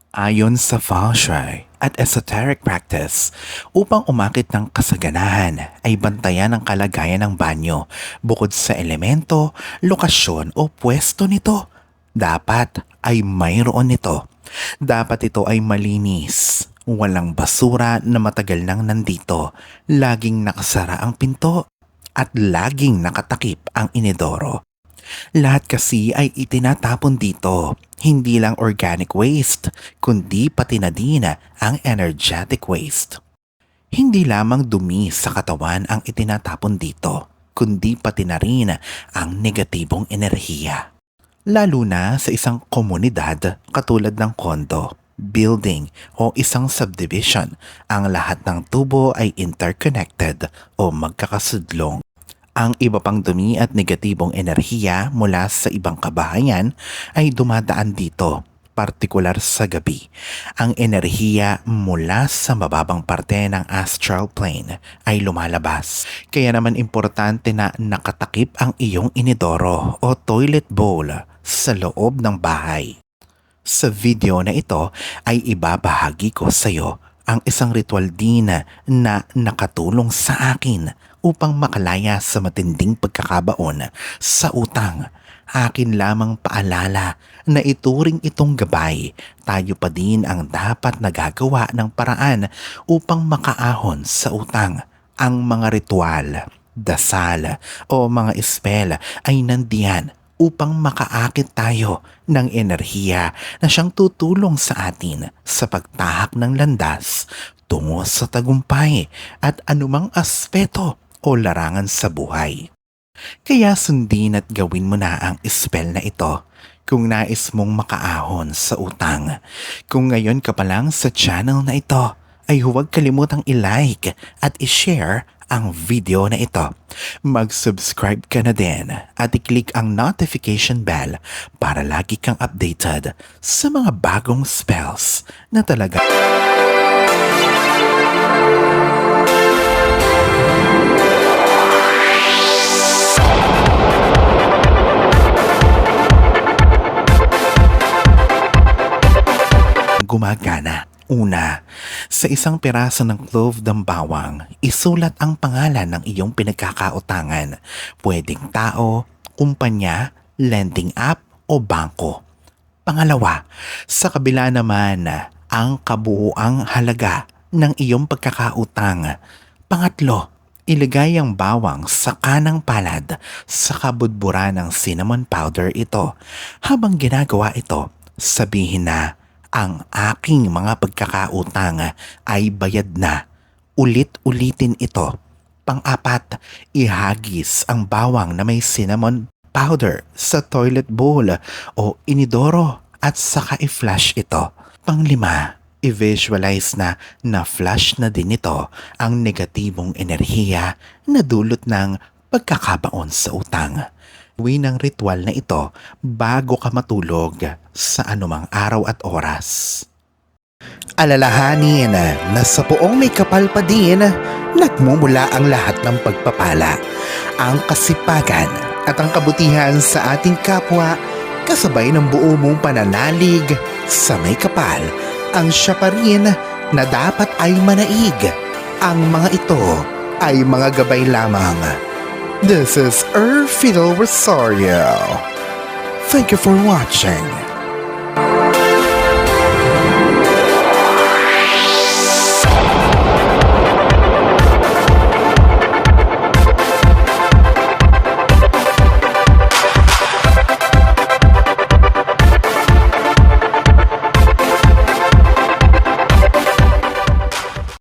Ayon sa feng shui at esoteric practice, upang umakit ng kasaganahan ay bantayan ang kalagayan ng banyo bukod sa elemento, lokasyon o pwesto nito. Dapat ay mayroon nito. Dapat ito ay malinis, walang basura na matagal nang nandito, laging nakasara ang pinto at laging nakatakip ang inidoro. Lahat kasi ay itinatapon dito. Hindi lang organic waste, kundi pati na din ang energetic waste. Hindi lamang dumi sa katawan ang itinatapon dito, kundi pati na rin ang negatibong enerhiya. Lalo na sa isang komunidad katulad ng kondo, building o isang subdivision, ang lahat ng tubo ay interconnected o magkakasudlong. Ang iba pang dumi at negatibong enerhiya mula sa ibang kabahayan ay dumadaan dito, partikular sa gabi. Ang enerhiya mula sa mababang parte ng astral plane ay lumalabas. Kaya naman importante na nakatakip ang iyong inidoro o toilet bowl sa loob ng bahay. Sa video na ito ay ibabahagi ko sa iyo ang isang ritual din na nakatulong sa akin upang makalaya sa matinding pagkakabaon sa utang. Akin lamang paalala na ituring itong gabay. Tayo pa din ang dapat nagagawa ng paraan upang makaahon sa utang. Ang mga ritual, dasal o mga spell ay nandiyan upang makaakit tayo ng enerhiya na siyang tutulong sa atin sa pagtahak ng landas tungo sa tagumpay at anumang aspeto o larangan sa buhay. Kaya sundin at gawin mo na ang spell na ito kung nais mong makaahon sa utang. Kung ngayon ka pa lang sa channel na ito, ay huwag kalimutang i-like at i-share ang video na ito. Mag-subscribe ka na din at i-click ang notification bell para lagi kang updated sa mga bagong spells na talaga gumagana. Una, sa isang piraso ng clove ng bawang, isulat ang pangalan ng iyong pinagkakautangan. Pwedeng tao, kumpanya, lending app o bangko. Pangalawa, sa kabila naman ang kabuuang halaga ng iyong pagkakautang. Pangatlo, ilagay ang bawang sa kanang palad sa kabudbura ng cinnamon powder ito. Habang ginagawa ito, sabihin na, ang aking mga pagkakautang ay bayad na. Ulit-ulitin ito. Pang-apat, ihagis ang bawang na may cinnamon powder sa toilet bowl o inidoro at saka i-flush ito. Pang-lima, i-visualize na na-flush na din ito ang negatibong enerhiya na dulot ng pagkakabaon sa utang. Gawin ang ritual na ito bago ka matulog sa anumang araw at oras. Alalahanin na sa poong may kapal pa din, nagmumula ang lahat ng pagpapala, ang kasipagan at ang kabutihan sa ating kapwa kasabay ng buo mong pananalig sa may kapal. Ang siya pa rin na dapat ay manaig. Ang mga ito ay mga gabay lamang. This is Fiddle Rosario. Thank you for watching.